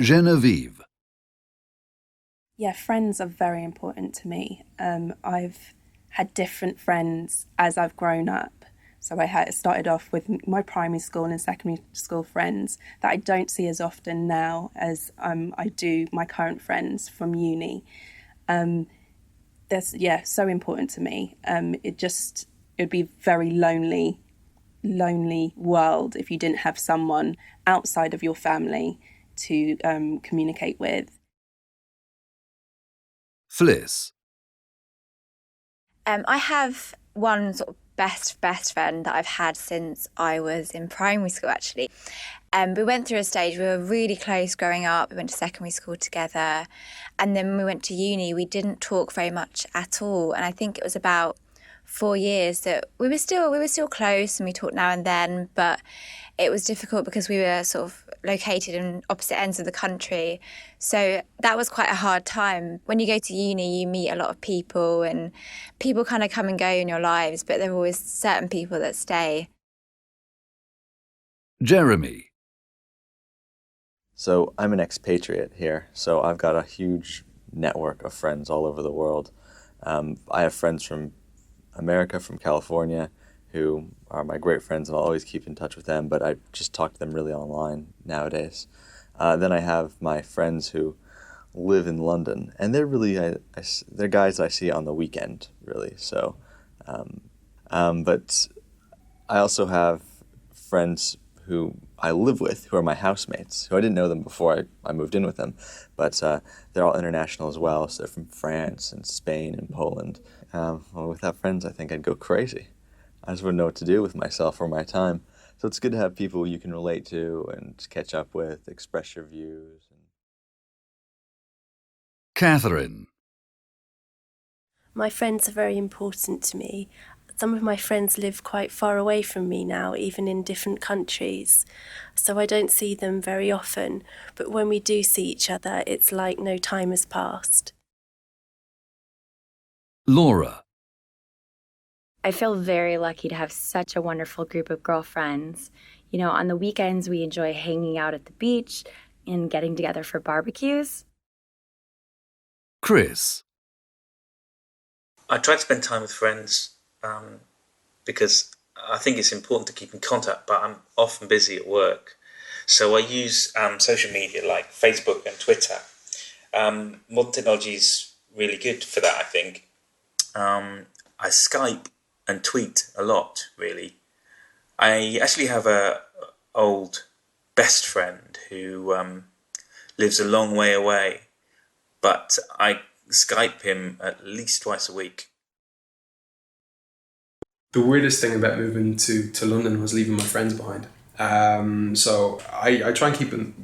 Genevieve. Yeah, friends are very important to me. I've had different friends as I've grown up. So I started off with my primary school and secondary school friends that I don't see as often now as I do my current friends from uni. So important to me. It'd be a very lonely world if you didn't have someone outside of your family to communicate with. Fliss. I have one sort of best friend that I've had since I was in primary school, actually. We went through a stage, we were really close growing up, we went to secondary school together, and then when we went to uni, we didn't talk very much at all, and I think it was about 4 years that we were still close and we talked now and then, but it was difficult because we were sort of located in opposite ends of the country. So that was quite a hard time. When you go to uni, you meet a lot of people and people kind of come and go in your lives, but there are always certain people that stay. Jeremy. So I'm an expatriate here, so I've got a huge network of friends all over the world. I have friends from America, from California, who are my great friends, and I'll always keep in touch with them, but I just talk to them really online nowadays. Then I have my friends who live in London, and they're really, they're guys that I see on the weekend, really. So, but I also have friends who I live with, who are my housemates, who I didn't know them before I moved in with them, but they're all international as well, so they're from France and Spain and Poland. Well, without friends, I think I'd go crazy. I just wouldn't know what to do with myself or my time. So it's good to have people you can relate to and catch up with, express your views. Catherine. My friends are very important to me. Some of my friends live quite far away from me now, even in different countries. So I don't see them very often, but when we do see each other, it's like no time has passed. Laura. I feel very lucky to have such a wonderful group of girlfriends. You know, on the weekends, we enjoy hanging out at the beach and getting together for barbecues. Chris. I try to spend time with friends because I think it's important to keep in contact, but I'm often busy at work. So I use social media like Facebook and Twitter. Modern technology is really good for that, I think. I Skype and tweet a lot, really. I actually have a old best friend who lives a long way away, but I Skype him at least twice a week. The weirdest thing about moving to London was leaving my friends behind. So I try and keep in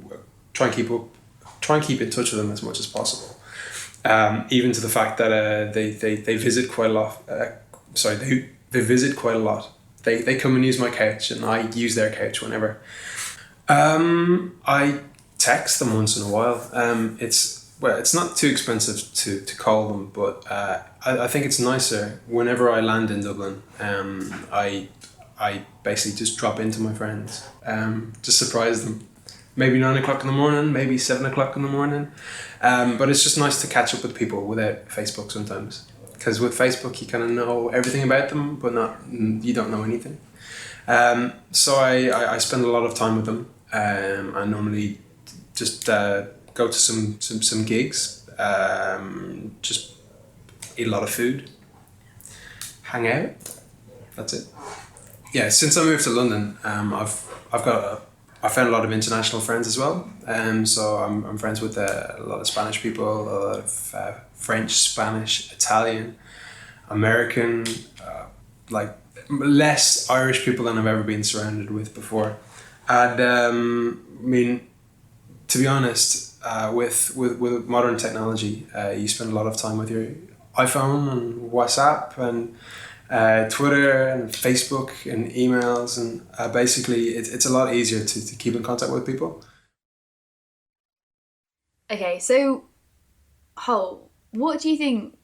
touch with them as much as possible. Even to the fact that they visit quite a lot. They visit quite a lot. They come and use my couch, and I use their couch whenever. I text them once in a while. It's not too expensive to call them, but I think it's nicer whenever I land in Dublin. I basically just drop into my friends, just surprise them. Maybe 9 o'clock in the morning, maybe 7 o'clock in the morning. But it's just nice to catch up with people without Facebook sometimes. Because with Facebook, you kind of know everything about them, but you don't know anything. So I spend a lot of time with them. I normally just go to some gigs, just eat a lot of food, hang out. That's it. Yeah, since I moved to London, I found a lot of international friends as well. So I'm friends with a lot of Spanish people, a lot of French, Spanish, Italian, American, like less Irish people than I've ever been surrounded with before. And I mean, to be honest, with modern technology, you spend a lot of time with your iPhone and WhatsApp and Twitter and Facebook and emails, and basically it's a lot easier to keep in contact with people. Okay, so Hull, what do you think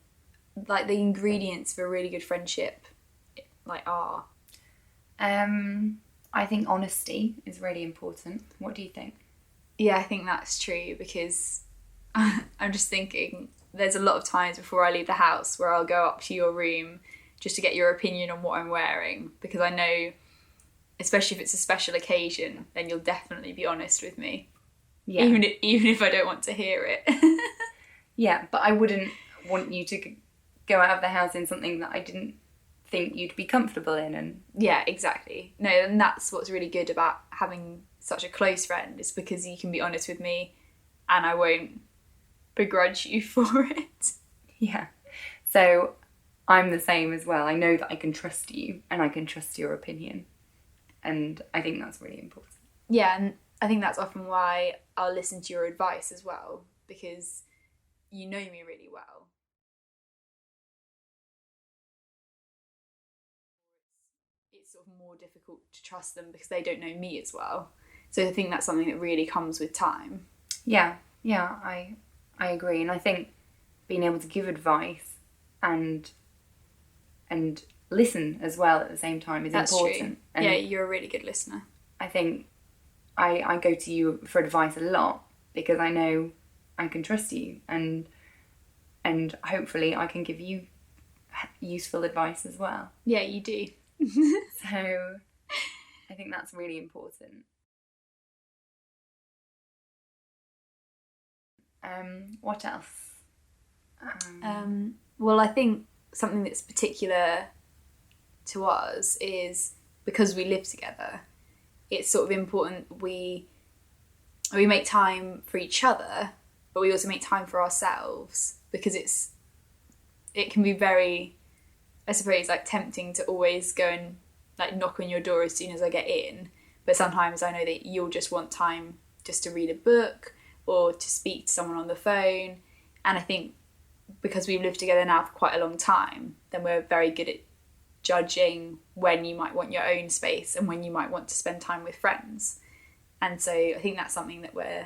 like the ingredients for a really good friendship like are? I think honesty is really important. What do you think? Yeah, I think that's true, because I'm just thinking there's a lot of times before I leave the house where I'll go up to your room just to get your opinion on what I'm wearing, because I know, especially if it's a special occasion, then you'll definitely be honest with me. Yeah. Even if I don't want to hear it. Yeah, but I wouldn't want you to go out of the house in something that I didn't think you'd be comfortable in. And yeah, exactly. No, and that's what's really good about having such a close friend, is because you can be honest with me and I won't begrudge you for it. Yeah. So I'm the same as well. I know that I can trust you and I can trust your opinion. And I think that's really important. Yeah, and I think that's often why I'll listen to your advice as well, because you know me really well. It's sort of more difficult to trust them because they don't know me as well. So I think that's something that really comes with time. Yeah, I agree. And I think being able to give advice and listen as well at the same time is that's important. True. And yeah, you're a really good listener. I think I go to you for advice a lot because I know I can trust you, and hopefully I can give you useful advice as well. Yeah, you do. So I think that's really important. What else? Well, I think something that's particular to us is because we live together, it's sort of important we make time for each other, but we also make time for ourselves, because it can be very, I suppose, like tempting to always go and like knock on your door as soon as I get in. But sometimes I know that you'll just want time just to read a book or to speak to someone on the phone. And I think because we've lived together now for quite a long time, then we're very good at judging when you might want your own space and when you might want to spend time with friends. And so I think that's something that we're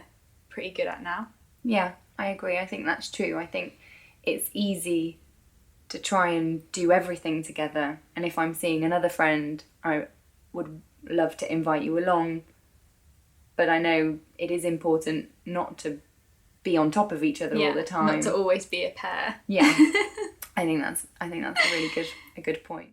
pretty good at now. Yeah, I agree. I think that's true. I think it's easy to try and do everything together. And if I'm seeing another friend, I would love to invite you along. But I know it is important not to be on top of each other all the time. Not to always be a pair. Yeah. I think that's a really good point.